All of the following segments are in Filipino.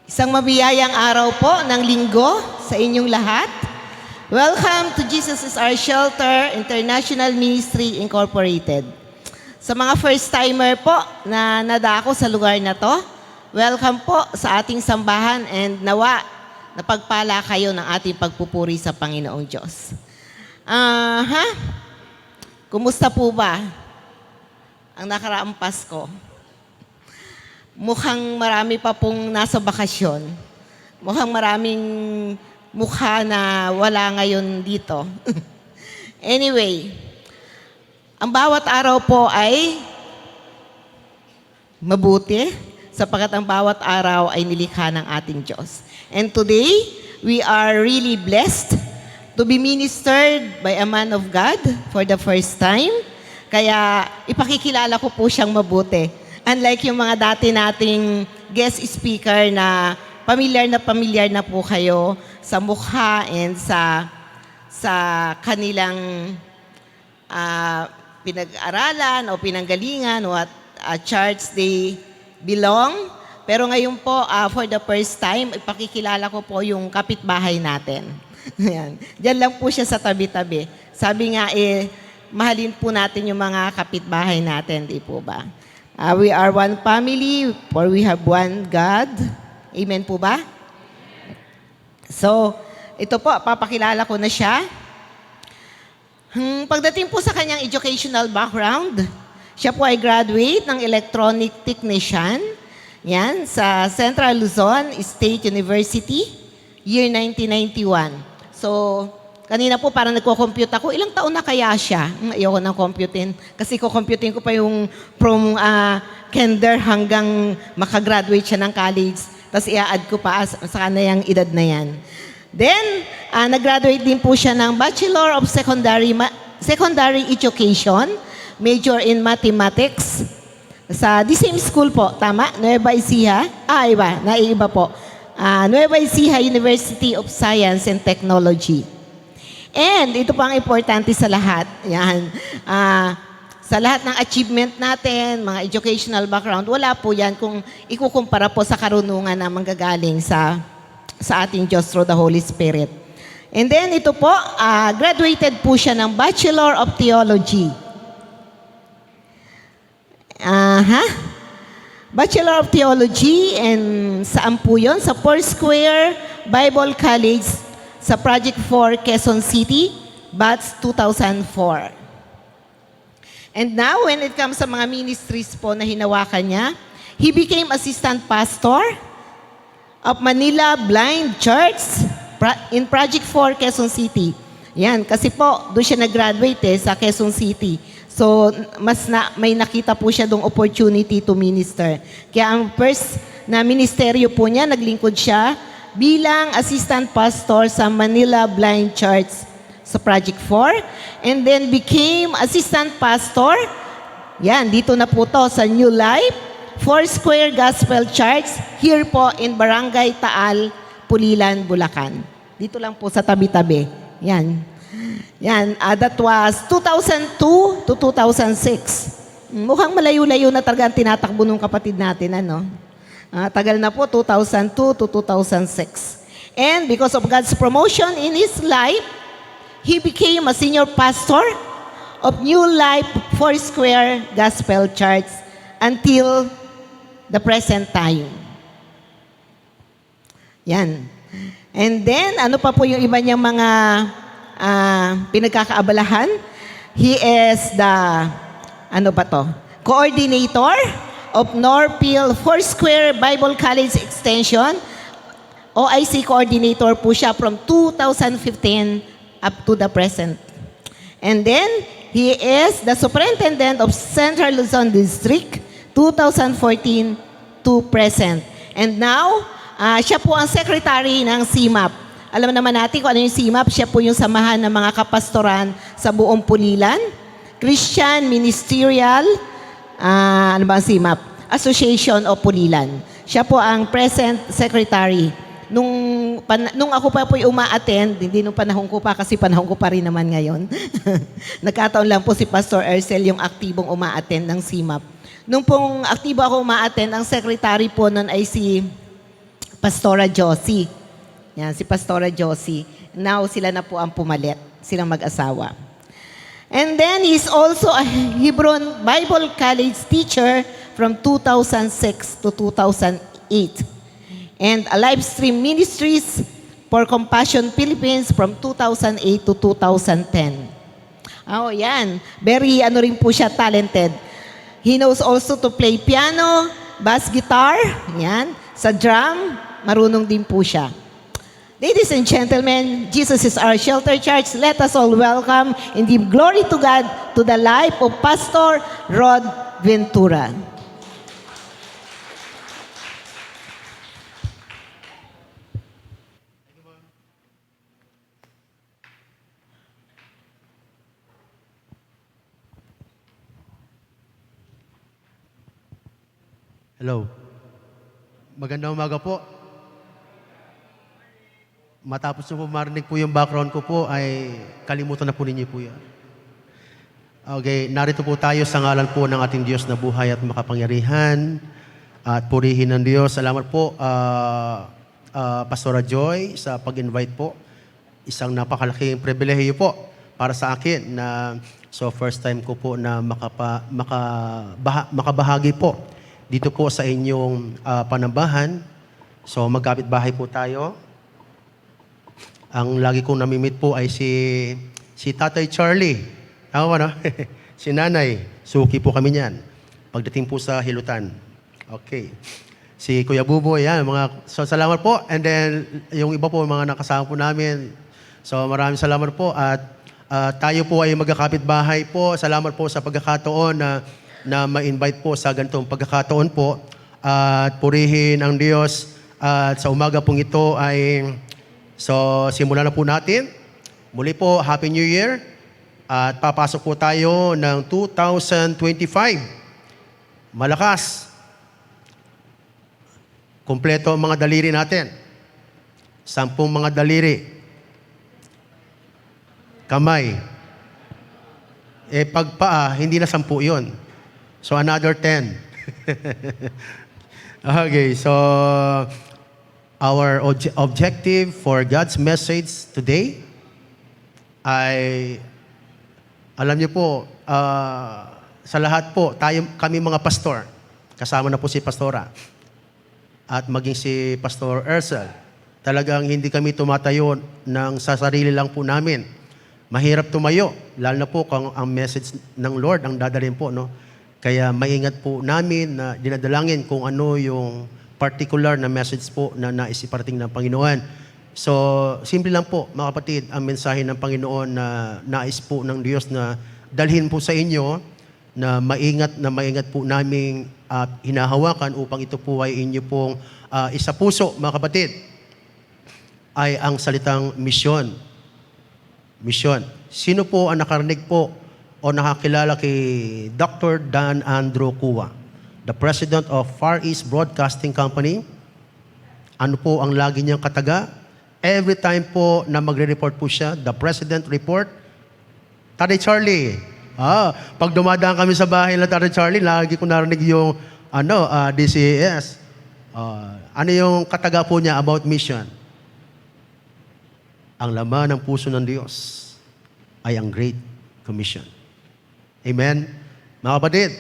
Isang mabiyayang araw po ng linggo sa inyong lahat. Welcome to Jesus is Our Shelter International Ministry Incorporated. Sa mga first-timer po na nadako sa lugar na to, welcome po sa ating sambahan and nawa napagpala kayo ng ating pagpupuri sa Panginoong Diyos. Kumusta po ba ang nakaraang Pasko? Mukhang marami pa pong nasa bakasyon. Mukhang maraming mukha na wala ngayon dito. Anyway, ang bawat araw po ay mabuti sapagkat ang bawat araw ay nilikha ng ating Diyos. And today, we are really blessed to be ministered by a man of God for the first time. Kaya ipakikilala ko po siyang mabuti. Unlike yung mga dati nating guest speaker na pamilyar na po kayo sa mukha and sa kanilang pinag-aralan o pinanggalingan, what church they belong. Pero ngayon po, for the first time, ipakikilala ko po yung kapitbahay natin. Yan. Diyan lang po siya sa tabi-tabi. Sabi nga, mahalin po natin yung mga kapitbahay natin, di po ba? We are one family, for we have one God. Amen po ba? So, ito po, papakilala ko na siya. Pagdating po sa kanyang educational background, siya po ay graduate ng electronic technician, yan, sa Central Luzon State University, year 1991. So, kanina po parang nagko-compute ako, ilang taon na kaya siya? Ayoko nang computein. Kasi ko-computein ko pa yung from kinder hanggang makagraduate siya ng college. Tapos i-add ko pa sa kanayang edad na yan. Then, nag-graduate din po siya ng Bachelor of Secondary Education, major in Mathematics, sa the same school po, tama? Nueva Ecija? Naiiba po. Nueva Ecija University of Science and Technology. And ito pa ang importante sa lahat. Yan. Sa lahat ng achievement natin, mga educational background, wala po yan kung ikukumpara po sa karunungan na manggagaling sa ating Diyos through the Holy Spirit. And then ito po, graduated po siya ng Bachelor of Theology. Bachelor of Theology, and saan po yun? Sa Foursquare Bible College, sa Project 4, Quezon City, batch 2004. And now, when it comes sa mga ministries po na hinawakan niya, he became assistant pastor of Manila Blind Church in Project 4, Quezon City. Yan, kasi po, doon siya nag-graduate sa Quezon City. So, may nakita po siya dong opportunity to minister. Kaya ang first na ministeryo po niya, naglingkod siya bilang assistant pastor sa Manila Blind Church sa Project 4, and then became assistant pastor, yan, dito na po to sa New Life, Foursquare Gospel Church, here po in Barangay Taal, Pulilan, Bulacan. Dito lang po sa tabi-tabi. Yan. Yan, that was 2002 to 2006. Mukhang malayo-layo na talaga ang tinatakbo ng kapatid natin, ano? Tagal na po, 2002 to 2006. And because of God's promotion in his life, he became a senior pastor of New Life Foursquare Gospel Church until the present time. Yan. And then, ano pa po yung iba niyang mga pinagkakaabalahan? He is the, coordinator of Northfield Foursquare Bible College Extension. OIC coordinator po siya from 2015 up to the present. And then, he is the superintendent of Central Luzon District 2014 to present. And now, siya po ang secretary ng CMAP. Alam naman natin kung ano yung CMAP, siya po yung samahan ng mga kapastoran sa buong Pulilan. Christian Ministerial, ano ba ang CMAP? Association of Pulilan. Siya po ang present secretary. Nung ako pa po uma-attend, hindi nung panahon ko pa kasi panahon ko pa rin naman ngayon. Nagkataon lang po si Pastor Ercel yung aktibong uma-attend ng CMAP. Nung pong aktibo ako uma-attend, ang secretary po nun ay si Pastora Josie. Yan, si Pastora Josie. Now, sila na po ang pumalit. Silang mag-asawa. And then, he's also a Hebron Bible College teacher from 2006 to 2008. And a live stream ministries for Compassion Philippines from 2008 to 2010. Oh, yan. Very, rin po siya, talented. He knows also to play piano, bass guitar, yan. Sa drum, marunong din po siya. Ladies and gentlemen, Jesus is our shelter church. Let us all welcome and give glory to God to the life of Pastor Rod Ventura. Hello. Magandang umaga po. Matapos po marinig po yung background ko po, ay kalimutan na po ninyo po yan. Okay, narito po tayo sa ngalan po ng ating Diyos na buhay at makapangyarihan at purihin ng Diyos. Salamat po, Pastora Joy, sa pag-invite po. Isang napakalaking pribilehiyo po para sa akin na first time ko po na makabahagi po dito po sa inyong panambahan. So magkapit-bahay po tayo. Ang lagi kong namimit po ay si Tatay Charlie. Tama ba, no? Si Nanay. Suki po kami niyan. Pagdating po sa Hilutan. Okay. Si Kuya Buboy, yan. So salamat po. And then, yung iba po, mga nakasama po namin. So maraming salamat po. At tayo po ay magkakapit-bahay po. Salamat po sa pagkakataon na ma-invite po sa ganitong pagkakataon po. At purihin ang Diyos. At sa umaga pong ito ay... So, simulan na po natin. Muli po, Happy New Year. At papasok po tayo ng 2025. Malakas. Kompleto ang mga daliri natin. 10 mga daliri. Kamay. Pag paa, hindi na 10 yun. So, another 10. Okay, so... Our objective for God's message today ay, alam niyo po, sa lahat po, kami mga pastor, kasama na po si Pastora, at maging si Pastor Ersel, talagang hindi kami tumatayo sa sarili lang po namin. Mahirap tumayo, lalo na po kung ang message ng Lord ang dadalhin po, no? Kaya maingat po namin na dinadalangin kung ano yung particular na message po na nais iparating ng Panginoon. So, simple lang po, mga kapatid, ang mensahe ng Panginoon na nais po ng Diyos na dalhin po sa inyo na maingat po naming hinahawakan upang ito po ay inyo pong isa puso, mga kapatid, ay ang salitang misyon. Misyon. Sino po ang nakarinig po o nakakilala kay Dr. Dan Andrew Kua, the President of Far East Broadcasting Company? Ano po ang lagi niyang kataga? Every time po na magre-report po siya, the President report, Tatay Charlie. Pag dumadaan kami sa bahay ng Tatay Charlie, lagi ko narinig yung DCAS. Ano yung kataga po niya about mission? Ang laman ng puso ng Diyos ay ang Great Commission. Amen? Mga kapatid,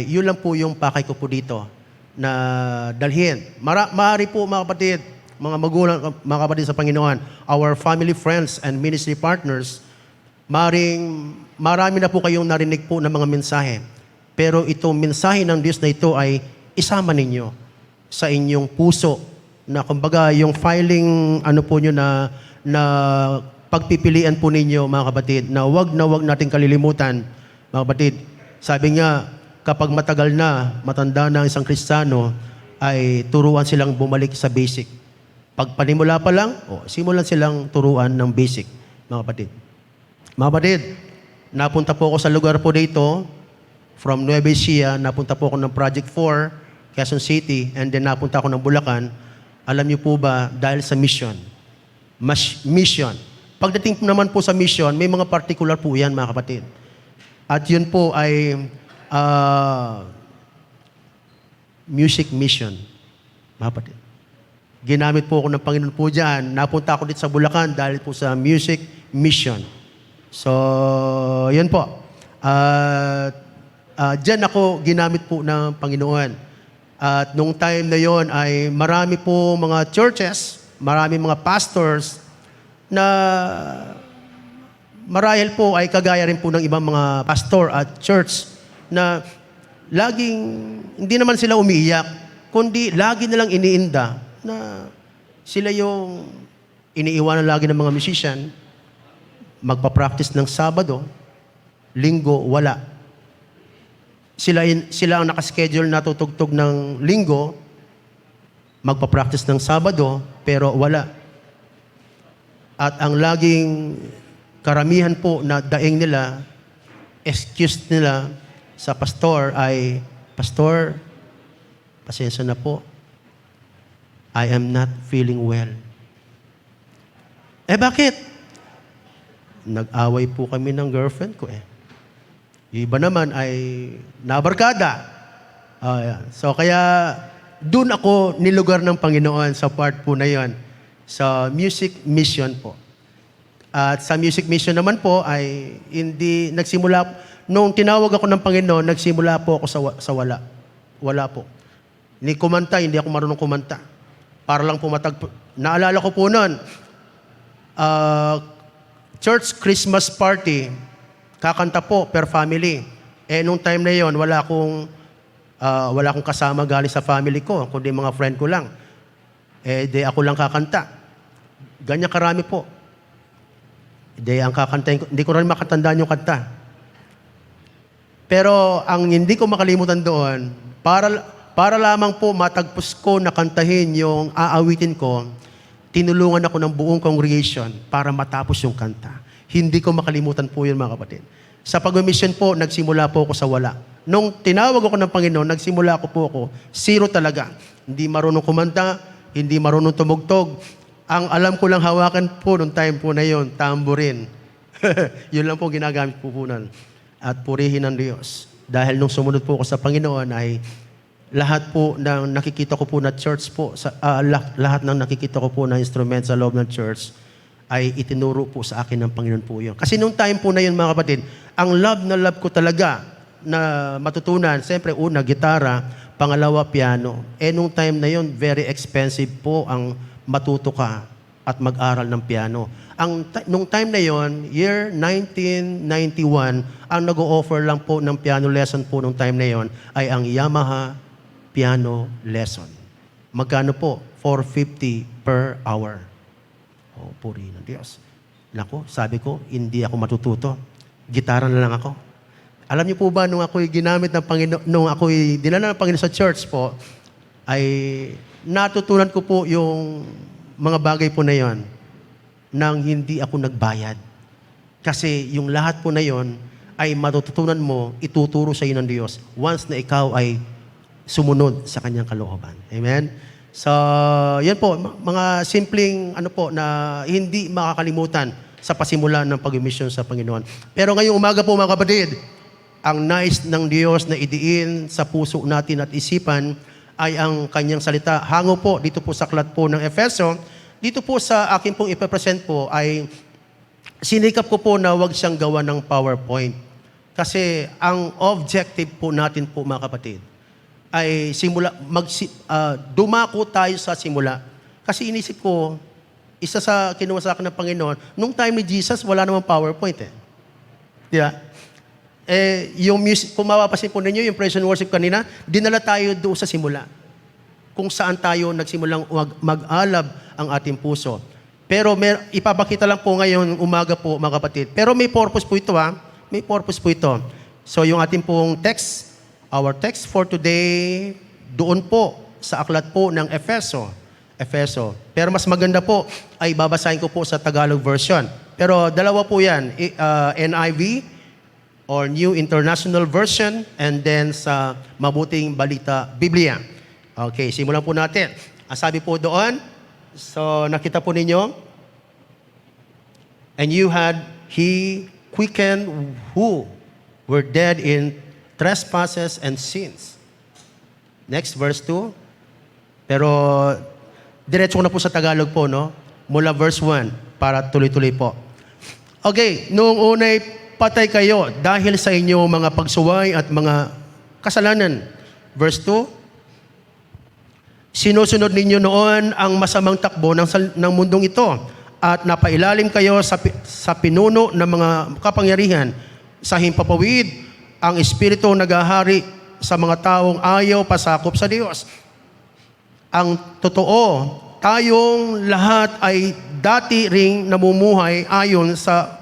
yun lang po yung pakay ko po dito na dalhin. Maaari po, mga kapatid, mga magulang, mga kapatid sa Panginoon, our family, friends, and ministry partners, marami na po kayong narinig po ng mga mensahe. Pero itong mensahe ng Diyos na ito ay isama ninyo sa inyong puso na kumbaga yung filing po nyo na pagpipilian po ninyo, mga kapatid, na wag nating kalilimutan, mga kapatid. Sabi nga, kapag matagal na, matanda na ang isang Kristiyano, ay turuan silang bumalik sa basic. Pag panimula pa lang, simulan silang turuan ng basic, mga kapatid. Mga kapatid, napunta po ako sa lugar po dito, from Nueva Ecija, napunta po ako ng Project 4, Quezon City, and then napunta ako ng Bulacan. Alam niyo po ba, dahil sa mission. Mission. Pagdating naman po sa mission, may mga particular po yan, mga kapatid. At yun po ay music mission, mga kapatid. ginamit po ako ng Panginoon po dyan. Napunta ako dito sa Bulacan dahil po sa music mission. So, yun po. Dyan ako ginamit po ng Panginoon. At nung time na yon ay marami po mga churches, marami mga pastors na marahil po ay kagaya rin po ng ibang mga pastor at church na laging, hindi naman sila umiiyak, kundi lagi nilang iniinda na sila yung iniiwanan lagi ng mga musician, magpa-practice ng Sabado, Linggo, wala. Sila ang nakaschedule na tutugtog ng Linggo, magpa-practice ng Sabado, pero wala. At ang laging karamihan po na daing nila, excuse nila sa pastor ay, Pastor, pasensya na po, I am not feeling well. Bakit? Nag-away po kami ng girlfriend ko eh. Yung iba naman ay nabarkada. So kaya doon ako nilugar ng Panginoon sa part po na yon, sa music mission po. At sa music mission naman po ay hindi nagsimula, nung tinawag ako ng Panginoon, nagsimula po ako sa wala. Wala po. Ni kumanta, hindi ako marunong kumanta. Para lang pumatag. Naalala ko po noon, church Christmas party, kakanta po per family. Nung time na yon, wala akong kasama galing sa family ko, kundi mga friend ko lang. Di ako lang kakanta. Ganyan karami po. Ang kakantahin ko, hindi ko rin makatandaan yung kanta. Pero ang hindi ko makalimutan doon, para lamang po matagpos ko na kantahin yung aawitin ko, tinulungan ako ng buong congregation para matapos yung kanta. Hindi ko makalimutan po yun, mga kapatid. Sa pag-mission po, nagsimula po ako sa wala. Nung tinawag ako ng Panginoon, nagsimula po ako, zero talaga. Hindi marunong kumanta, hindi marunong tumugtog. Ang alam ko lang hawakan po nung time po na yon, tambourine. Yun lang po ginagamit po nun. At purihin ng Diyos. Dahil nung sumunod po ako sa Panginoon ay lahat po ng nakikita ko po na church po, lahat ng nakikita ko po na instrument sa loob ng church ay itinuro po sa akin ng Panginoon po yun. Kasi nung time po na yun, mga kapatid, ang love na love ko talaga na matutunan, siyempre una, gitara, pangalawa, piano. Nung time na yun, very expensive po ang matuto ka at mag-aral ng piano. Nung time na yon, year 1991, ang nag-o-offer lang po ng piano lesson po nung time na yon ay ang Yamaha piano lesson. Magkano po? $450 per hour. Puri ng Diyos. Nako, sabi ko, hindi ako matututo. Gitara na lang ako. Alam niyo po ba, nung ako'y ginamit ng Panginoon, nung ako'y dinala ng Panginoon sa church po, ay natutunan ko po yung mga bagay po na yon nang hindi ako nagbayad. Kasi yung lahat po na yon ay matututunan mo, ituturo sa iyo ng Diyos once na ikaw ay sumunod sa kanyang kalooban. Amen? So, yan po, mga simpleng na hindi makakalimutan sa pasimula ng pag-mission sa Panginoon. Pero ngayong umaga po, mga kapatid, ang nais ng Diyos na idiin sa puso natin at isipan ay ang kanyang salita. Hango po dito po sa aklat po ng Efeso. Dito po sa akin pong ipapresent po ay sinikap ko po na wag siyang gawa ng PowerPoint. Kasi ang objective po natin po, mga kapatid, ay dumako tayo sa simula. Kasi inisip ko, isa sa kinuha sa akin ng Panginoon, nung time ni Jesus, wala namang PowerPoint eh. Di ba? Yung music, kung mapapasin po ninyo, yung praise and worship kanina, dinala tayo doon sa simula. Kung saan tayo nagsimulang mag-alab ang ating puso. Pero ipapakita lang po ngayon, umaga po, mga kapatid. Pero may purpose po ito, ha? May purpose po ito. So yung ating pong text, our text for today, doon po sa aklat po ng Efeso. Pero mas maganda po ay babasahin ko po sa Tagalog version. Pero dalawa po yan, NIV or New International Version, and then sa Mabuting Balita Biblia. Okay, simulan po natin. Ang sabi po doon, so nakita po ninyo, and He quickened who were dead in trespasses and sins. Next, verse 2. Pero Diretso ko na po sa Tagalog po, no? Mula verse 1 para tuloy-tuloy po. Okay, noong unay patay kayo dahil sa inyo mga pagsuway at mga kasalanan. Verse 2, sinusunod ninyo noon ang masamang takbo ng mundong ito at napailalim kayo sa pinuno ng mga kapangyarihan sa himpapawid ang espiritu naghahari sa mga taong ayaw pasakop sa Diyos. Ang totoo, tayong lahat ay dati ring namumuhay ayon sa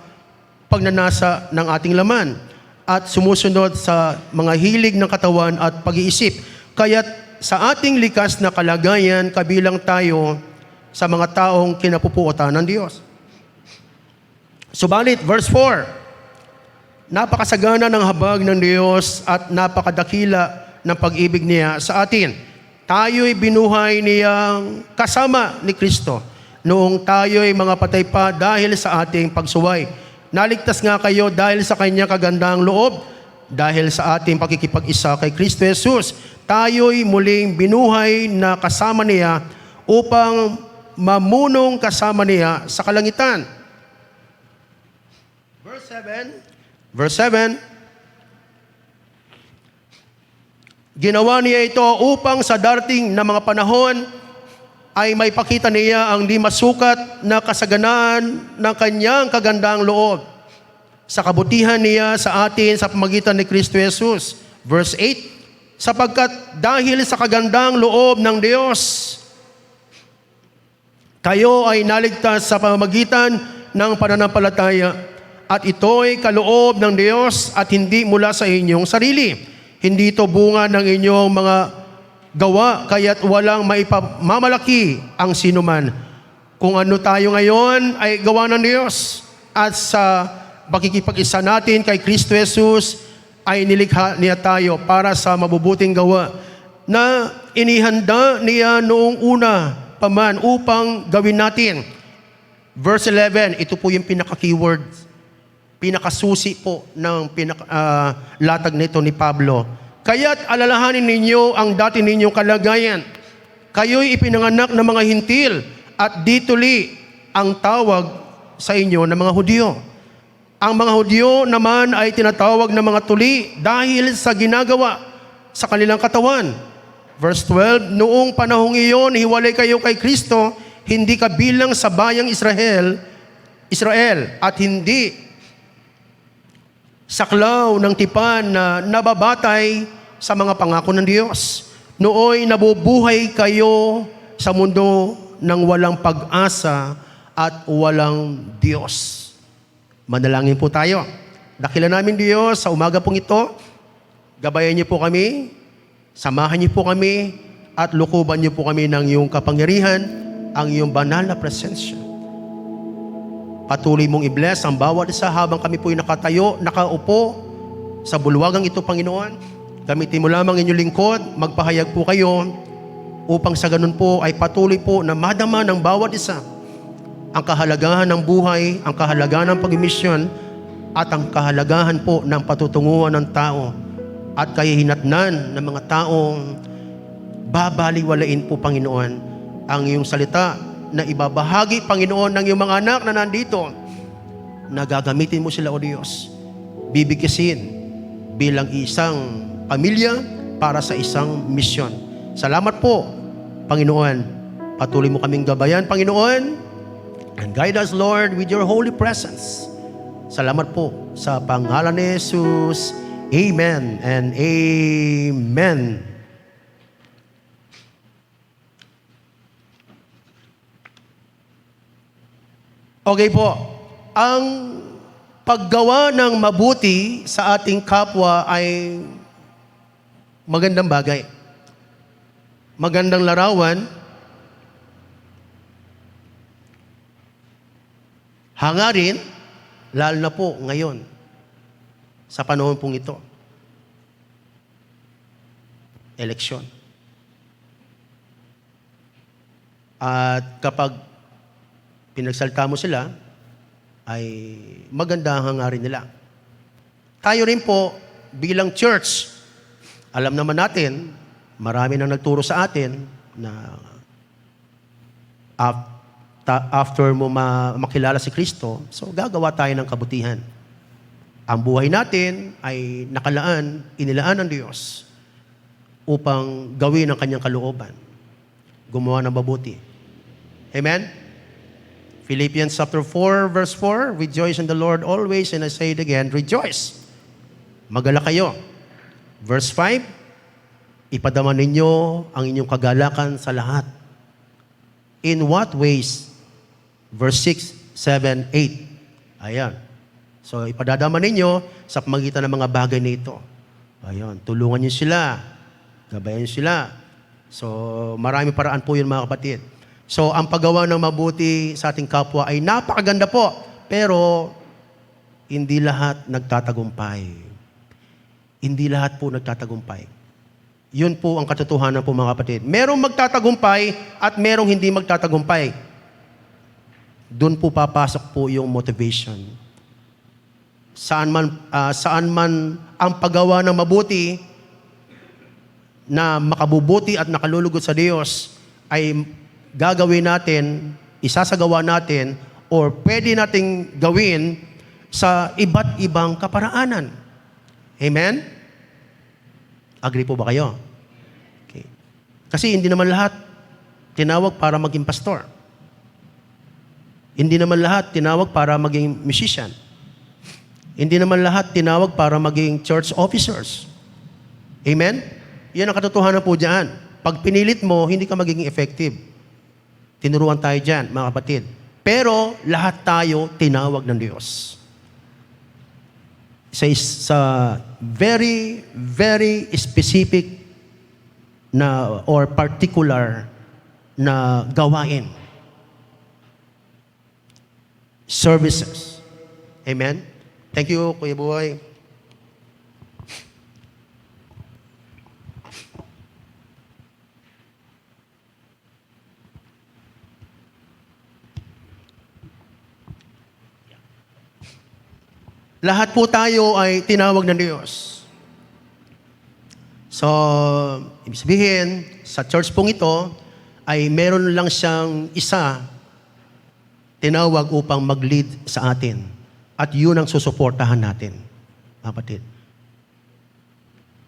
pagnanasa ng ating laman at sumusunod sa mga hilig ng katawan at pag-iisip. Kaya't sa ating likas na kalagayan, kabilang tayo sa mga taong kinapupuotan ng Diyos. Subalit, verse 4, napakasagana ng habag ng Diyos at napakadakila ng pag-ibig niya sa atin. Tayo'y binuhay niyang kasama ni Kristo noong tayo'y mga patay pa dahil sa ating pagsuway. Naligtas nga kayo dahil sa kanyang kagandahang loob, dahil sa ating pakikipag-isa kay Kristo Jesus. Tayo'y muling binuhay na kasama niya upang mamunong kasama niya sa kalangitan. Verse 7, ginawa niya ito upang sa darating na mga panahon ay may pakita niya ang di masukat na kasaganaan ng kanyang kagandang loob sa kabutihan niya sa atin sa pamagitan ni Kristo Jesus. Verse 8, sapagkat dahil sa kagandang loob ng Diyos, kayo ay naligtas sa pamamagitan ng pananampalataya at ito'y kaloob ng Diyos at hindi mula sa inyong sarili. Hindi ito bunga ng inyong mga gawa, kaya't walang maipamamalaki ang sinuman. Kung ano tayo ngayon ay gawa ng Diyos at sa pakikipag-isa natin kay Kristo Jesus ay nilikha niya tayo para sa mabubuting gawa na inihanda niya noong una paman upang gawin natin. Verse 11, ito po yung pinaka-keyword, pinakasusi po ng latag nito ni Pablo. Kaya't alalahanin ninyo ang dati ninyong kalagayan. Kayo'y ipinanganak ng mga hintil at dituli ang tawag sa inyo ng mga Hudyo. Ang mga Hudyo naman ay tinatawag ng mga tuli dahil sa ginagawa sa kanilang katawan. Verse 12, noong panahong iyon, hiwalay kayo kay Kristo, hindi kabilang sa bayang Israel, at hindi saklaw ng tipan na nababatay sa mga pangako ng Diyos. Nooy nabubuhay kayo sa mundo ng walang pag-asa at walang Diyos. Manalangin po tayo. Dakilan namin Diyos sa umaga pong ito. Gabayan niyo po kami, samahan niyo po kami, at lukuban niyo po kami ng iyong kapangyarihan, ang iyong banal na presensya. Patuloy mong i-bless ang bawat isa habang kami po'y nakatayo, nakaupo sa bulwagang ito, Panginoon. Gamitin mo lamang inyong lingkod, magpahayag po kayo upang sa ganun po ay patuloy po na madama ng bawat isa ang kahalagahan ng buhay, ang kahalagahan ng pag-misyon, at ang kahalagahan po ng patutunguhan ng tao at kahihinatnan ng mga taong babaliwalain po, Panginoon, ang iyong salita na ibabahagi, Panginoon, ng iyong mga anak na nandito, na gagamitin mo sila, O Diyos, bibigkisin bilang isang pamilya para sa isang misyon. Salamat po, Panginoon. Patuloy mo kaming gabayan, Panginoon, and guide us, Lord, with your holy presence. Salamat po sa pangalan ni Jesus. Amen and amen. Okay po, ang paggawa ng mabuti sa ating kapwa ay magandang bagay. Magandang larawan. Hangarin, lalo na po ngayon, sa panahon pong ito. Eleksyon. At kapag pinagsalita mo sila, ay maganda ang hangarin nila. Tayo rin po, bilang church, alam naman natin, marami nang nagturo sa atin na after mo makilala si Kristo, so gagawa tayo ng kabutihan. Ang buhay natin ay inilaan ng Diyos upang gawin ang kanyang kalooban. Gumawa ng mabuti. Amen? Philippians chapter 4, verse 4, rejoice in the Lord always, and I say it again, rejoice. Magalak kayo. Verse 5, ipadama ninyo ang inyong kagalakan sa lahat. In what ways? Verse 6, 7, 8. Ayan. So, ipadadama ninyo sa pamagitan ng mga bagay na ito. Ayan. Tulungan niyo sila. Gabayan niyo sila. So, marami paraan po yun, mga kapatid. So, ang paggawa ng mabuti sa ating kapwa ay napakaganda po. Pero, hindi lahat nagtatagumpay. Hindi lahat po nagtatagumpay. Yun po ang katotohanan po, mga kapatid. Merong magtatagumpay at merong hindi magtatagumpay. Doon po papasok po yung motivation. Saan man ang paggawa ng mabuti na makabubuti at nakalulugod sa Diyos ay gagawin natin, isasagawa natin, or pwede nating gawin sa iba't ibang kaparaanan. Amen? Agree po ba kayo? Okay. Kasi hindi naman lahat tinawag para maging pastor. Hindi naman lahat tinawag para maging musician. Hindi naman lahat tinawag para maging church officers. Amen? Yan ang katotohanan po dyan. Pag pinilit mo, hindi ka magiging effective. Tinuruan tayo dyan, mga kapatid. Pero lahat tayo tinawag ng Diyos. Sa very, very specific na or particular na gawain. Services. Amen? Thank you, Kuya Buhay. Lahat po tayo ay tinawag ng Diyos. So, ibig sabihin, sa church pong ito, ay meron lang siyang isa tinawag upang mag-lead sa atin. At yun ang susuportahan natin, kapatid.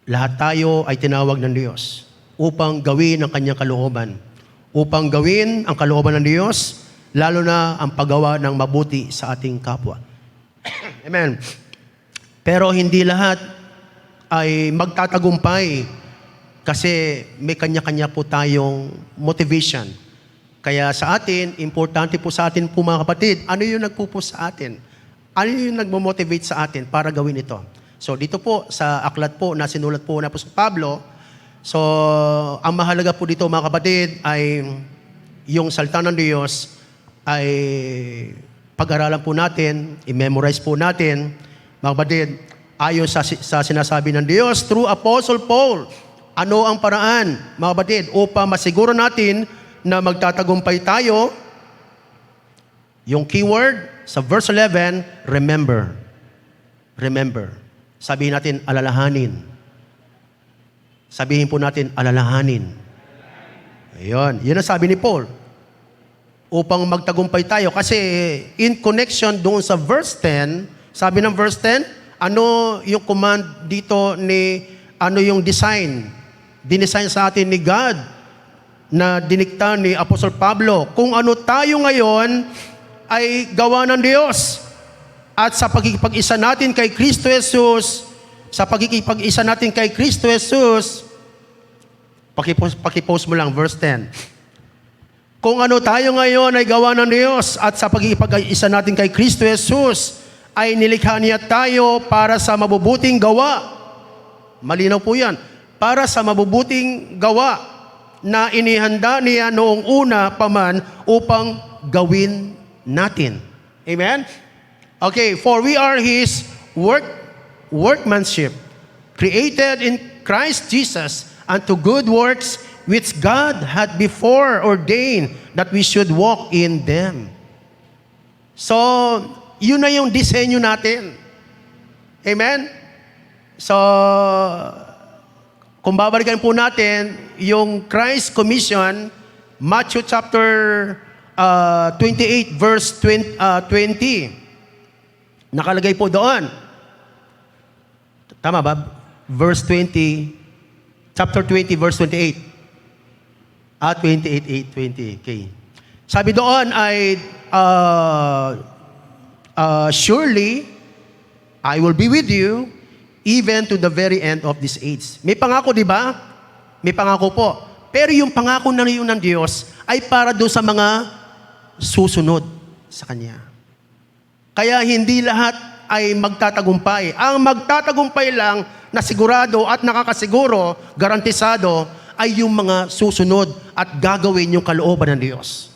Lahat tayo ay tinawag ng Diyos upang gawin ang kanyang kalooban. Upang gawin ang kalooban ng Diyos, lalo na ang paggawa ng mabuti sa ating kapwa. Amen. Pero hindi lahat ay magtatagumpay kasi may kanya-kanya po tayong motivation. Kaya sa atin, importante po sa atin po, mga kapatid, ano yung nagpupush sa atin? Ano yung nagmo-motivate sa atin para gawin ito? So dito po sa aklat po na sinulat po na po sa Pablo, so ang mahalaga po dito, mga kapatid, ay yung salita ng Diyos ay pag-aralan po natin, i-memorize po natin, mga kapatid, ayon sa sinasabi ng Diyos through Apostle Paul. Ano ang paraan, mga kapatid, upang masiguro natin na magtatagumpay tayo? Yung keyword sa verse 11, remember. Remember. Sabihin natin, alalahanin. Sabihin po natin, alalahanin. Ayun. Yun ang sabi ni Paul. Upang magtagumpay tayo. Kasi in connection doon sa verse 10, sabi ng verse 10, ano yung command dito ano yung design? Dinesign sa atin ni God na dinikta ni Apostle Pablo. Kung ano tayo ngayon ay gawa ng Diyos. At sa pagkikipag-isa natin kay Kristo Jesus, pakipost mo lang, verse 10. Kung ano tayo ngayon ay gawa ng Diyos at sa pagkikipag-isa natin kay Kristo Jesus ay nilikha niya tayo para sa mabubuting gawa. Malinaw po yan. Para sa mabubuting gawa na inihanda niya noong una pa man upang gawin natin. Amen? Okay, for we are His workmanship, created in Christ Jesus unto good works which God had before ordained that we should walk in them. So, yun na yung disenyo natin. Amen? So, kung babalikan po natin, yung Christ Commission, Matthew chapter 28 verse 20. Nakalagay po doon. Tama ba? Verse 20, chapter 20, verse 28. 28, 20. Okay. Sabi doon ay, surely, I will be with you even to the very end of this age. May pangako, di ba? May pangako po. Pero yung pangako na yun ng Diyos ay para doon sa mga susunod sa Kanya. Kaya hindi lahat ay magtatagumpay. Ang magtatagumpay lang na sigurado at nakakasiguro, garantisado, ay yung mga susunod at gagawin yung kalooban ng Diyos.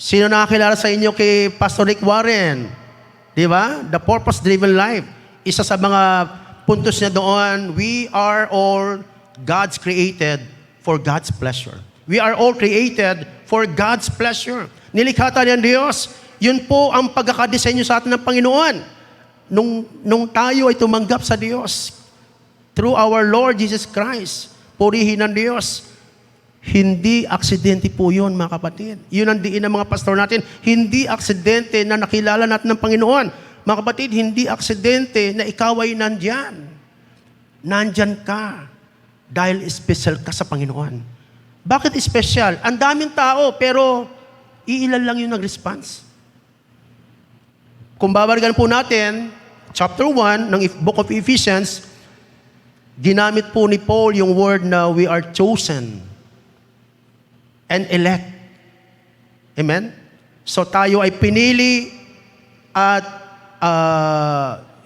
Sino nakakilala sa inyo kay Pastor Rick Warren? Di ba? The Purpose-Driven Life. Isa sa mga puntos niya doon, we are all God's created for God's pleasure. We are all created for God's pleasure. Nilikha tayo ng Diyos. Yun po ang pagkakadesenyo sa atin ng Panginoon. Nung tayo ay tumanggap sa Diyos, through our Lord Jesus Christ, purihin ng Diyos. Hindi aksidente po yun, mga kapatid. Yun ang diin ng mga pastor natin. Hindi aksidente na nakilala natin ng Panginoon. Mga kapatid, hindi aksidente na ikaw ay nandyan. Nandyan ka dahil special ka sa Panginoon. Bakit special? Ang daming tao, pero iilan lang yung nag-response. Kung babalikan po natin, chapter 1 ng Book of Ephesians, ginamit po ni Paul yung word na we are chosen and elect. Amen? So tayo ay pinili at,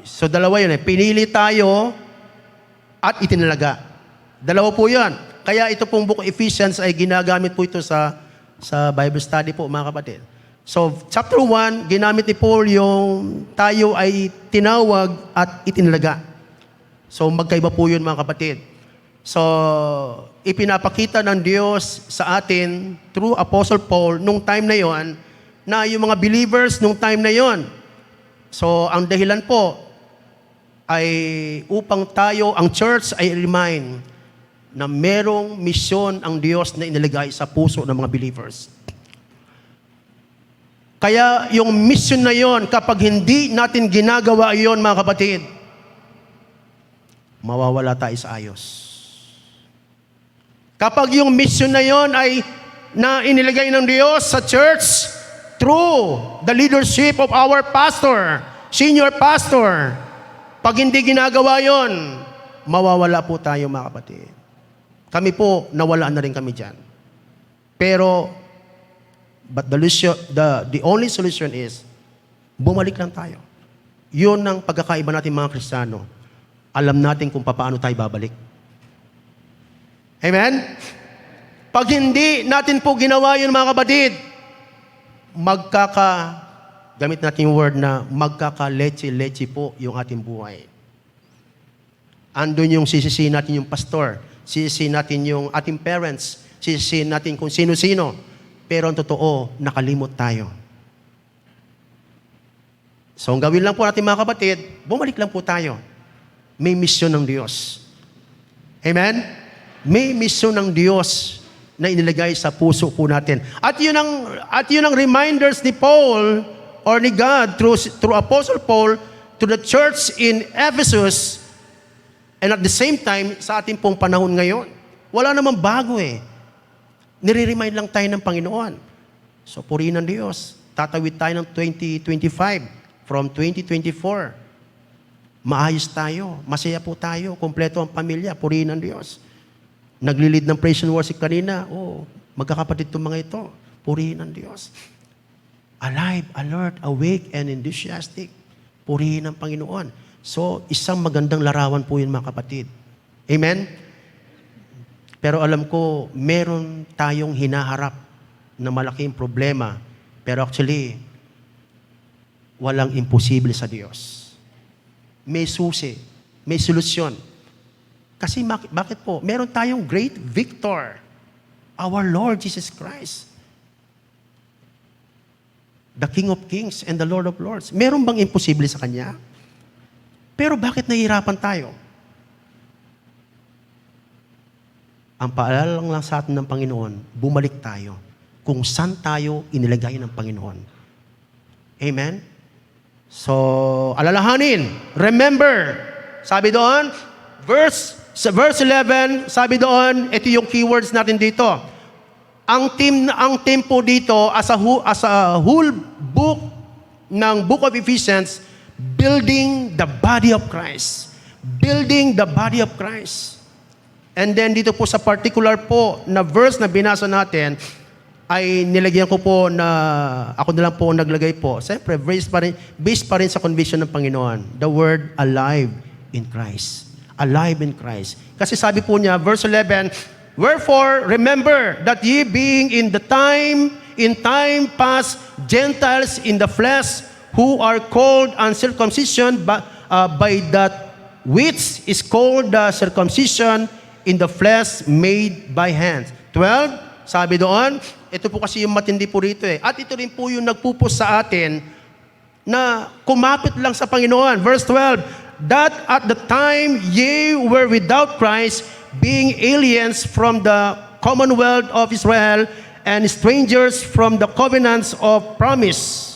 so dalawa yun pinili tayo at itinalaga. Dalawa po yun. Kaya ito pong Book of Ephesians ay ginagamit po ito sa Bible study po, mga kapatid. So, chapter 1, ginamit ni Paul yung tayo ay tinawag at itinalaga. So, magkaiba po yun, mga kapatid. So, ipinapakita ng Diyos sa atin through Apostle Paul nung time na yon na yung mga believers nung time na yon. So, ang dahilan po ay upang tayo, ang church ay remind na merong misyon ang Diyos na inilagay sa puso ng mga believers. Kaya yung mission na yon, kapag hindi natin ginagawa yon, mga kapatid, mawawala tayo sa ayos. Kapag yung mission na yon ay na inilagay ng Diyos sa church through the leadership of our pastor, senior pastor, pag hindi ginagawa yon, mawawala po tayo, mga kapatid. Kami po, nawalaan na rin kami dyan. Pero, but the only solution is, bumalik lang tayo. Yun ang pagkakaiba natin, mga Kristiyano. Alam natin kung paano tayo babalik. Amen? Pag hindi natin po ginawa yun, mga kapatid, gamit natin yung word na magkaka-leche-leche po yung ating buhay. Andun yung sisisihin natin yung pastor, sisisihin natin yung ating parents, sisisihin natin kung sino-sino. Pero ang totoo, nakalimot tayo. So, ang gawin lang po natin, mga kapatid, bumalik lang po tayo. May misyon ng Diyos. Amen? May misyon ng Diyos na inilagay sa puso po natin. At yun ang reminders ni Paul or ni God through Apostle Paul to the church in Ephesus, and at the same time, sa ating pong panahon ngayon. Wala namang bago nire-remind lang tayo ng Panginoon. So, purihin ng Diyos. Tatawid tayo ng 2025. From 2024, maayos tayo. Masaya po tayo. Kompleto ang pamilya. Purihin ng Diyos. Naglilid ng praise and worship kanina. Magkakapatid itong mga ito. Purihin ng Diyos. Alive, alert, awake, and enthusiastic. Purihin ng Panginoon. So, isang magandang larawan po yun, mga kapatid. Amen? Pero alam ko, meron tayong hinaharap na malaking problema. Pero actually, walang imposible sa Diyos. May susi, may solusyon. Kasi bakit po? Meron tayong great victor. Our Lord Jesus Christ. The King of Kings and the Lord of Lords. Meron bang imposible sa Kanya? Pero bakit nahihirapan tayo? Ang paalala lang sa atin ng Panginoon, bumalik tayo. kung saan tayo inilagay ng Panginoon. Amen? So, alalahanin, remember, sabi doon, verse 11, sabi doon, ito yung keywords natin dito. Ang team po dito as a whole book ng Book of Ephesians, building the body of Christ. Building the body of Christ. And then dito po sa particular po na verse na binasa natin, ay nilagyan ko po na, ako na lang po naglagay po. Siyempre, based pa rin sa conviction ng Panginoon. The word alive in Christ. Alive in Christ. Kasi sabi po niya, verse 11, wherefore, remember that ye being in time past, Gentiles in the flesh, who are called uncircumcision by that which is called the circumcision in the flesh made by hands. 12, sabi doon, ito po kasi yung matindi po rito eh. At ito rin po yung nagpupus sa atin na kumapit lang sa Panginoon. Verse 12, that at the time ye were without Christ, being aliens from the commonwealth of Israel and strangers from the covenants of promise,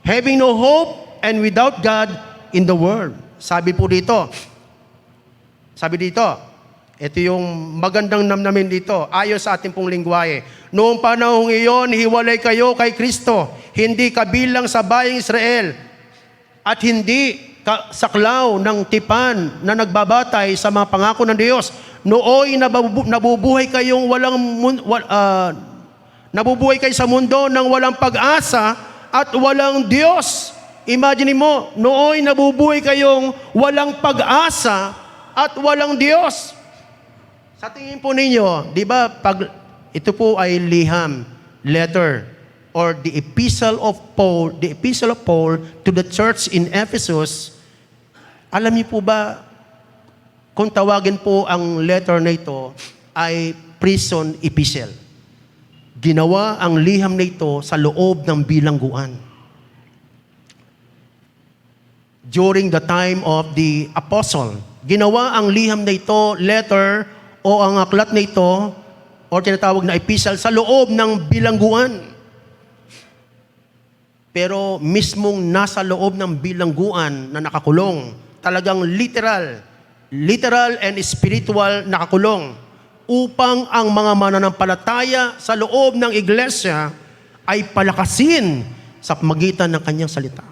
having no hope and without God in the world. Sabi dito, ito yung magandang namnamin dito, ayon sa ating pong lingwahe. Noong panahong iyon, hiwalay kayo kay Kristo, hindi kabilang sa bayang Israel, at hindi saklaw ng tipan na nagbabatay sa mga pangako ng Diyos. Nooy nabubuhay kayo sa mundo ng walang pag-asa at walang Diyos. Imagine mo, nooy nabubuhay kayong walang pag-asa at walang Diyos. Sa tingin po ninyo, di ba, pag ito po ay liham, letter, or the epistle of Paul to the church in Ephesus, alam niyo po ba, kung tawagin po ang letter na ito ay prison epistle. Ginawa ang liham na ito sa loob ng bilangguan. During the time of the apostle, ginawa ang liham na ito, letter, o ang aklat na ito, o tinatawag na epistle, sa loob ng bilangguan. Pero mismong nasa loob ng bilangguan na nakakulong, talagang literal and spiritual nakakulong, upang ang mga mananampalataya sa loob ng iglesia ay palakasin sa pamagitan ng kanyang salita.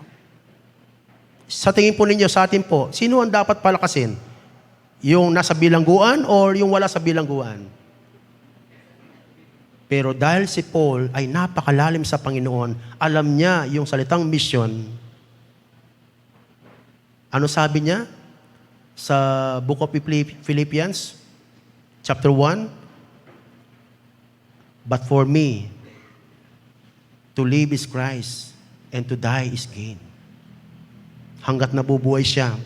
Sa tingin po ninyo, sa atin po, sino ang dapat palakasin? Yung nasa bilangguan or yung wala sa bilangguan? Pero dahil si Paul ay napakalalim sa Panginoon, alam niya yung salitang mission. Ano sabi niya? Sa Book of Philippians, chapter 1, but for me, to live is Christ, and to die is gain. Hanggat nabubuhay siya,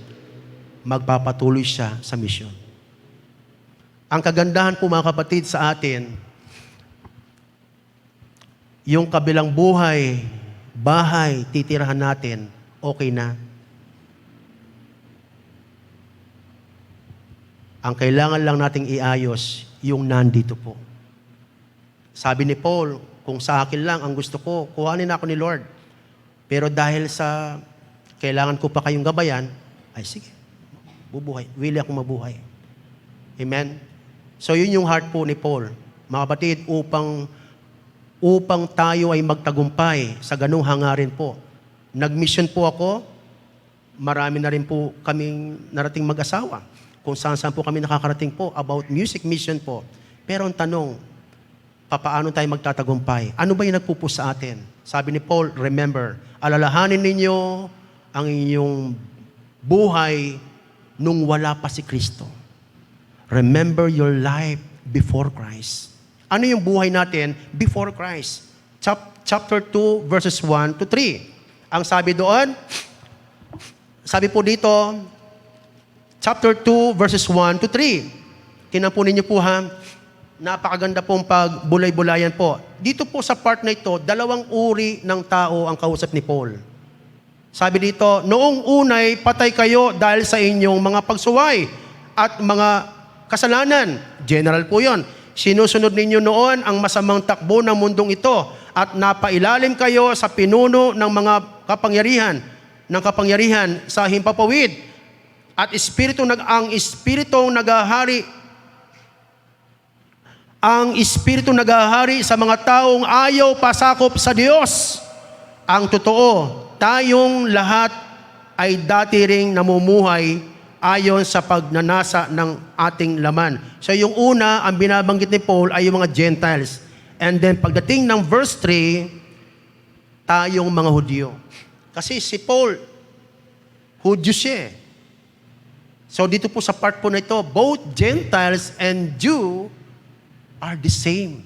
magpapatuloy siya sa misyon. Ang kagandahan po mga kapatid sa atin, yung kabilang buhay, bahay, titirahan natin, okay na. Ang kailangan lang nating iayos, yung nandito po. Sabi ni Paul, kung sa akin lang ang gusto ko, kuhanin ako ni Lord. Pero dahil sa kailangan ko pa kayong gabayan, ay sige, bubuhay. Willing akong mabuhay. Amen? So yun yung heart po ni Paul. Mga kapatid, upang tayo ay magtagumpay sa ganung hangarin po. Nag-mission po ako, marami na rin po kaming narating mag-asawa. Kung saan po kami nakakarating po about music mission po. Pero ang tanong, papaano tayo magtatagumpay? Ano ba yung nagpupus sa atin? Sabi ni Paul, remember, alalahanin ninyo ang inyong buhay nung wala pa si Kristo. Remember your life before Christ. Ano yung buhay natin before Christ? Chapter 2, verses 1 to 3. Ang sabi doon, sabi po dito, chapter 2, verses 1 to 3. Tingnan po ninyo po ha, napakaganda pong pagbulay-bulayan po. Dito po sa part na ito, dalawang uri ng tao ang kausap ni Paul. Sabi dito, noong unay patay kayo dahil sa inyong mga pagsuway at mga kasalanan. General po yon. Sinusunod ninyo noon ang masamang takbo ng mundong ito at napailalim kayo sa pinuno ng mga kapangyarihan sa himpapawid at ang espiritong naghahari sa mga taong ayaw pasakop sa Diyos. Ang totoo, tayong lahat ay dati ring namumuhay ayon sa pagnanasa ng ating laman. So yung una, ang binabanggit ni Paul ay yung mga Gentiles. And then pagdating ng verse 3, tayong mga Hudyo. Kasi si Paul, Hudyo siya. So dito po sa part po na ito, both Gentiles and Jew are the same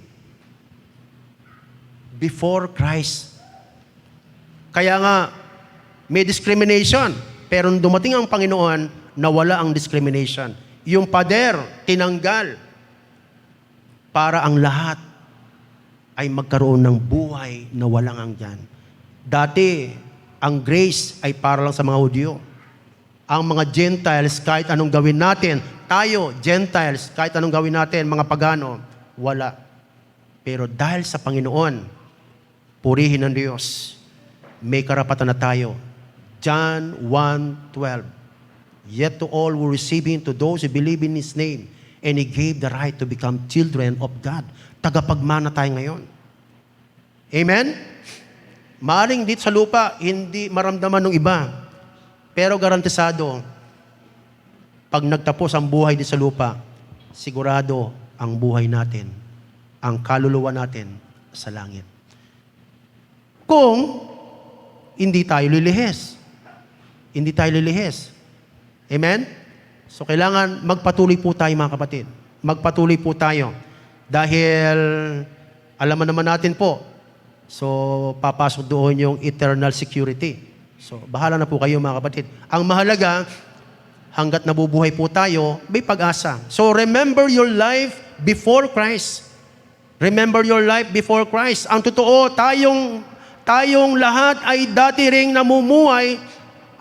before Christ. Kaya nga, may discrimination. Pero nung dumating ang Panginoon, nawala ang discrimination. Yung pader, tinanggal para ang lahat ay magkaroon ng buhay na walang hanggan. Dati, ang grace ay para lang sa mga Hudyo. Ang mga Gentiles, kahit anong gawin natin, tayo, Gentiles, kahit anong gawin natin, mga pagano, wala. Pero dahil sa Panginoon, purihin ng Diyos, may karapatan na tayo. John 1:12. Yet to all who receive Him, to those who believe in His name, and He gave the right to become children of God. Tagapagmana tayo ngayon. Amen? Maaring dito sa lupa, hindi maramdaman ng iba. Pero garantisado, pag nagtapos ang buhay dito sa lupa, sigurado ang buhay natin, ang kaluluwa natin sa langit. Kung hindi tayo lilihis. Hindi tayo lilihis. Amen? So kailangan magpatuloy po tayo mga kapatid. Magpatuloy po tayo. Dahil alam naman natin po, so papasok doon yung eternal security. So bahala na po kayo mga kapatid. Ang mahalaga, hanggat nabubuhay po tayo, may pag-asa. So remember your life before Christ. Remember your life before Christ. Ang totoo, tayong lahat ay dati ring namumuhay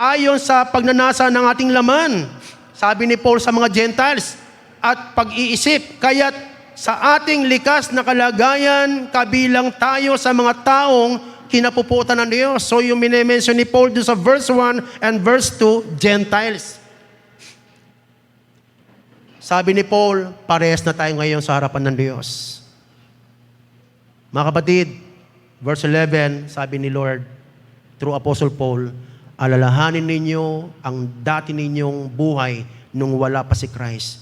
ayon sa pagnanasa ng ating laman. Sabi ni Paul sa mga Gentiles, at pag-iisip, kaya't sa ating likas na kalagayan, kabilang tayo sa mga taong kinapuputan ng Diyos. So yung minimension ni Paul doon sa verse 1 and verse 2, Gentiles. Sabi ni Paul, parehas na tayo ngayon sa harapan ng Diyos. Mga kapatid, verse 11, sabi ni Lord, through Apostle Paul, alalahanin ninyo ang dati ninyong buhay nung wala pa si Christ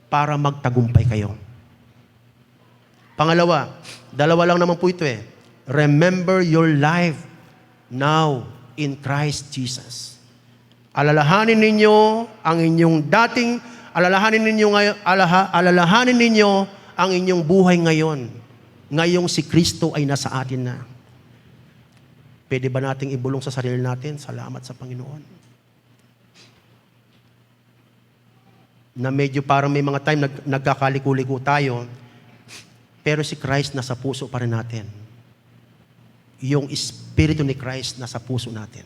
para magtagumpay kayo. Pangalawa, dalawa lang naman po ito eh. Remember your life now in Christ Jesus. Alalahanin ninyo ang inyong dating, alalahanin ninyo ang inyong buhay ngayon. Ngayong si Kristo ay nasa atin na. Pwede ba nating ibulong sa sarili natin? Salamat sa Panginoon. Na medyo parang may mga time nagkakaliko-liko tayo, pero si Christ nasa puso pa rin natin. Yung Espiritu ni Christ nasa puso natin.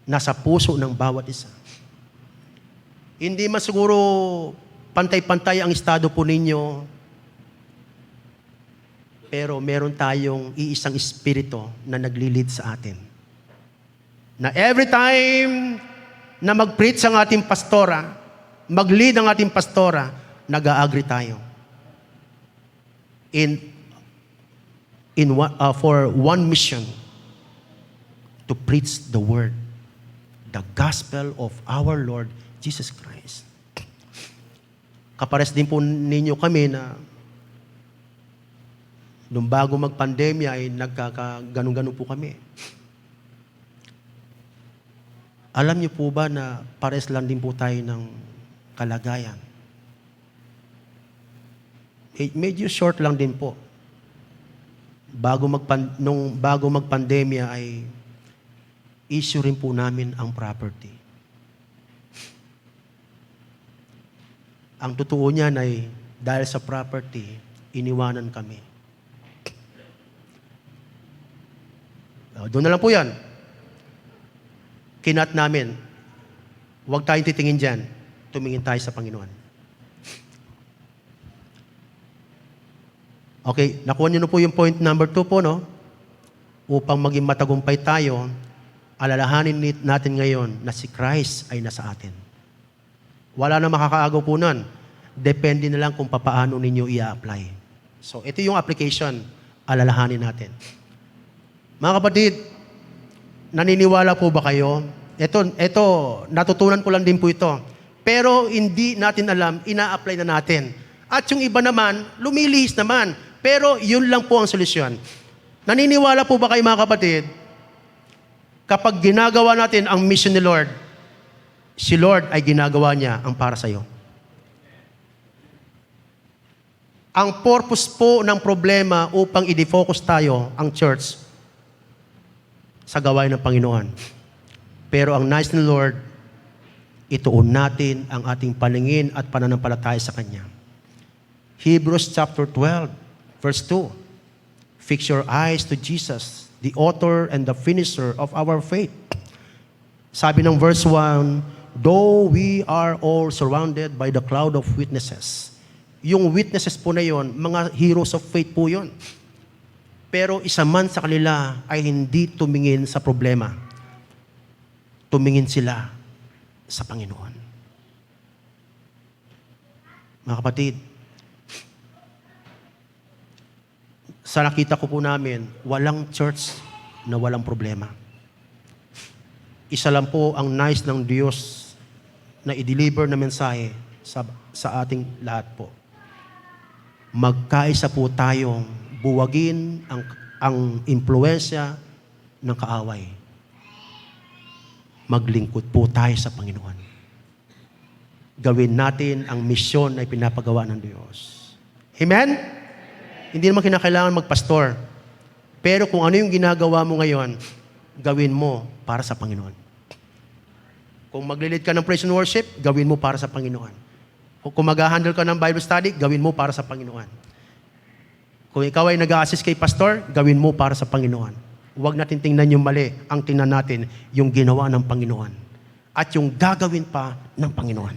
Nasa puso ng bawat isa. Hindi man siguro pantay-pantay ang estado po ninyo, pero meron tayong iisang espiritu na naglilid sa atin. Na every time na mag-preach ang ating pastora, mag-lead ang ating pastora, nag-a-agree tayo. For one mission, to preach the word, the gospel of our Lord Jesus Christ. Kapares din po ninyo kami na nung bago mag-pandemya ay nagkakaganong-ganon po kami. Alam niyo po ba na pares lang din po tayo ng kalagayan? Medyo short lang din po. Nung bago mag-pandemya ay issue rin po namin ang property. Ang totoo niyan ay dahil sa property, iniwanan kami. Doon na lang po yan. Kinat namin. Huwag tayong titingin dyan. Tumingin tayo sa Panginoon. Okay, nakuha niyo na po yung point number 2 po, no? Upang maging matagumpay tayo, alalahanin natin ngayon na si Christ ay nasa atin. Wala na makakaagaw po nun. Depende na lang kung papaano ninyo i-apply. So, ito yung application. Alalahanin natin. Mga kapatid, naniniwala po ba kayo? Ito, natutunan ko lang din po ito. Pero hindi natin alam, ina-apply na natin. At yung iba naman, lumilihis naman. Pero yun lang po ang solusyon. Naniniwala po ba kayo mga kapatid, kapag ginagawa natin ang mission ni Lord, si Lord ay ginagawa niya ang para sa iyo? Ang purpose po ng problema upang i-defocus tayo, ang church, sa gawain ng Panginoon. Pero ang nais ni Lord, ituon natin ang ating paningin at pananampalataya sa Kanya. Hebrews chapter 12, verse 2. Fix your eyes to Jesus, the author and the finisher of our faith. Sabi ng verse 1, though we are all surrounded by the cloud of witnesses. Yung witnesses po na yon, mga heroes of faith po yon. Pero isa man sa kanila ay hindi tumingin sa problema. Tumingin sila sa Panginoon. Mga kapatid, sa nakita ko po namin, walang church na walang problema. Isa lang po ang nais ng Diyos na i-deliver na mensahe sa ating lahat po. Magkaisa po tayong buwagin ang impluensya ng kaaway. Maglingkod po tayo sa Panginoon. Gawin natin ang misyon na pinapagawa ng Diyos. Amen? Hindi naman kinakailangan magpastor. Pero kung ano yung ginagawa mo ngayon, gawin mo para sa Panginoon. Kung maglilid ka ng praise and worship, gawin mo para sa Panginoon. Kung mag-handle ka ng Bible study, gawin mo para sa Panginoon. Kung ikaw ay nag-a-assist kay pastor, gawin mo para sa Panginoon. Huwag natin tingnan yung mali. Ang tingnan natin, yung ginawa ng Panginoon. At yung gagawin pa ng Panginoon.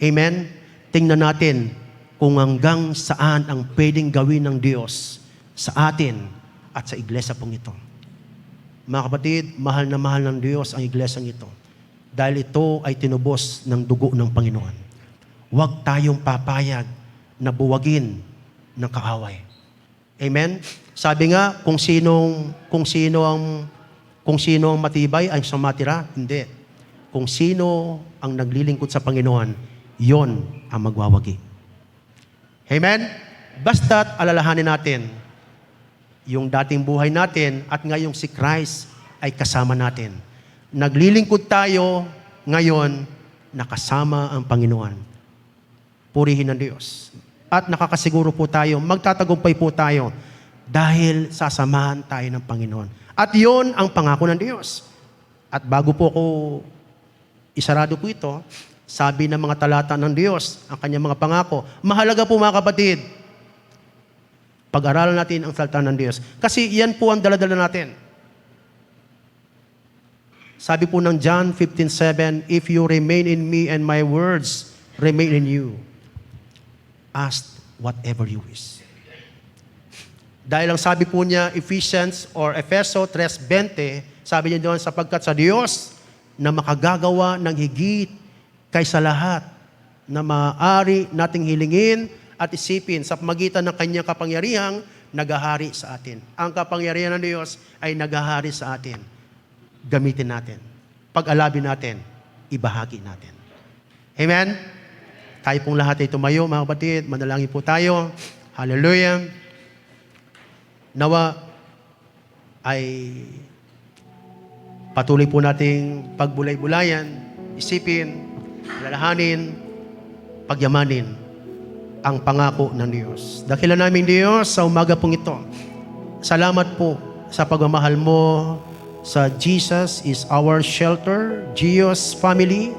Amen? Tingnan natin kung hanggang saan ang pwedeng gawin ng Diyos sa atin at sa iglesia pong ito. Mga kapatid, mahal na mahal ng Diyos ang iglesang ito. Dahil ito ay tinubos ng dugo ng Panginoon. Huwag tayong papayag na buwagin ng kaaway. Amen? Sabi nga, kung sino ang matibay ay sumatira, hindi. Kung sino ang naglilingkod sa Panginoon, yon ang magwawagi. Amen? Basta't alalahanin natin yung dating buhay natin at ngayong si Christ ay kasama natin. Naglilingkod tayo ngayon na kasama ang Panginoon. Purihin ng Diyos. At nakakasiguro po tayo, magtatagumpay po tayo dahil sasamahan tayo ng Panginoon. At yon ang pangako ng Diyos. At bago po ko isarado po ito, sabi ng mga talata ng Diyos, ang kanyang mga pangako, mahalaga po mga kapatid, pag-aralan natin ang salita ng Diyos. Kasi yan po ang daladala natin. Sabi po ng John 15:7, if you remain in me and my words remain in you, ask whatever you wish. Dahil ang sabi po niya, Ephesians or Efeso 3:20, sabi niya doon, sapagkat sa Diyos na makagagawa ng higit kaysa lahat na maaari nating hilingin at isipin sa pamagitan ng kanyang kapangyarihang naghahari sa atin. Ang kapangyarihan ng Diyos ay naghahari sa atin. Gamitin natin. Pag-alabin natin, ibahagi natin. Amen? Tayo pong lahat ay tumayo, mga kapatid. Manalangin po tayo. Hallelujah. Nawa ay patuloy po nating pagbulay-bulayan, isipin, alalahanin, pagyamanin ang pangako ng Diyos. Dakilan namin Diyos sa umaga pong ito. Salamat po sa pagmamahal mo sa Jesus is our shelter, Gios family.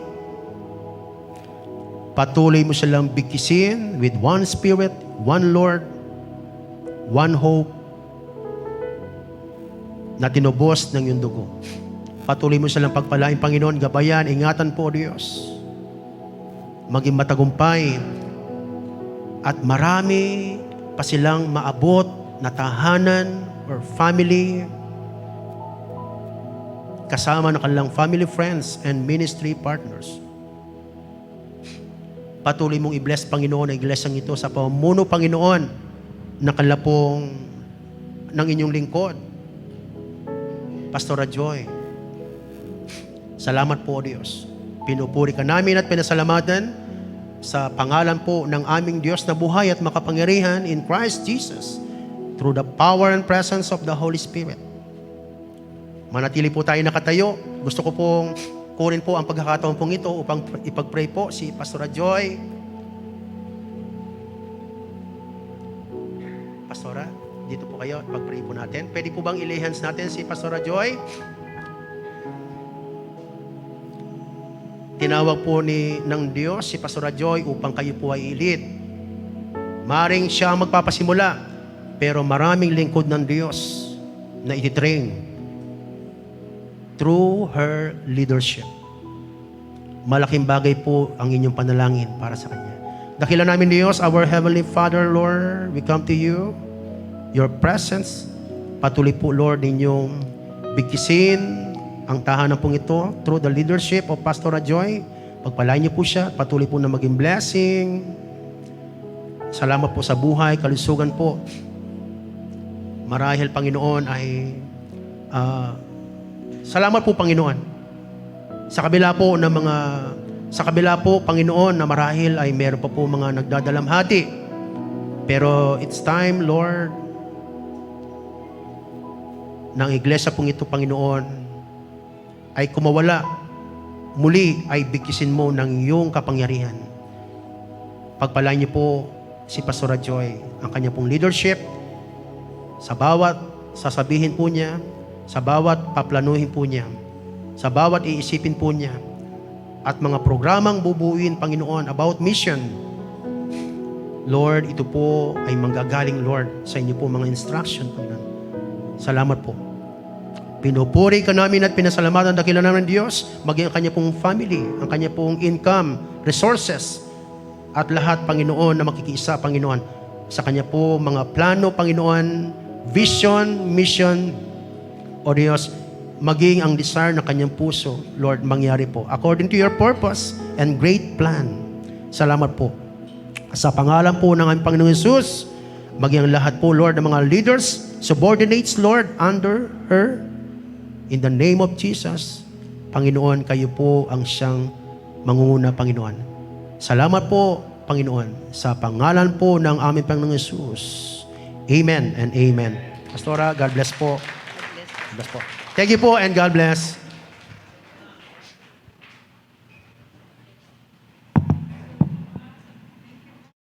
Patuloy mo silang bigkisin with one Spirit, one Lord, one hope na tinubos ng iyong dugo. Patuloy mo silang pagpalain, Panginoon, gabayan, ingatan po, Diyos. Maging matagumpay at marami pa silang maabot na tahanan or family kasama ng kanilang family, friends, and ministry partners. Patuloy mong i-bless, Panginoon, ang iglesyang ito sa pamumuno, Panginoon, ng kalapong ng inyong lingkod, Pastora Joy. Salamat po, Diyos. Pinupuri ka namin at pinasalamatan sa pangalan po ng aming Diyos na buhay at makapangyarihan in Christ Jesus through the power and presence of the Holy Spirit. Manatili po tayo nakatayo. Gusto ko pong kunin po ang pagkakataon pong ito upang ipag-pray po si Pastora Joy. Pastora, dito po kayo, pag-pray po natin. Pwede po bang i-lay hands natin si Pastora Joy? Tinawag po ng Diyos si Pastora Joy upang kayo po ay i-lead. Maring siya ang magpapasimula, pero maraming lingkod ng Diyos na ititrain through her leadership. Malaking bagay po ang inyong panalangin para sa Kanya. Dakila namin, Diyos, our Heavenly Father, Lord, we come to you, your presence. Patuloy po, Lord, ninyong bigkisin ang tahanan pong ito through the leadership of Pastora Joy. Pagpalain niyo po siya, patuloy po na maging blessing. Salamat po sa buhay, kalusugan po. Marahil, Panginoon, ay salamat po, Panginoon. Sa kabila po, Panginoon, na marahil ay meron pa po mga nagdadalamhati. Pero it's time, Lord, ng iglesia pong ito, Panginoon, ay kumawala, muli ay bigkisin mo ng iyong kapangyarihan. Pagpalain niyo po si Pastora Joy, ang kanya pong leadership, sa bawat sasabihin po niya, sa bawat paplanuhin po niya, sa bawat iisipin po niya, at mga programang bubuuin, Panginoon, about mission. Lord, ito po ay manggagaling, Lord, sa inyo po mga instruction, Panginoon. Salamat po. Pinupuri ka namin at pinasalamatan dakila namin Diyos, maging ang kanya pong family, ang kanya pong income, resources, at lahat, Panginoon, na makikiisa, Panginoon, sa kanya po mga plano, Panginoon, vision, mission, o Diyos, maging ang desire ng kanyang puso, Lord, mangyari po according to your purpose and great plan. Salamat po. Sa pangalan po ng aming Panginoong Hesus, maging ang lahat po, Lord, ng mga leaders, subordinates, Lord, under her. In the name of Jesus, Panginoon, kayo po ang siyang mangunguna, Panginoon. Salamat po, Panginoon, sa pangalan po ng aming Panginoong Hesus. Amen and amen. Pastora, God bless po. God bless po. Thank you po and God bless.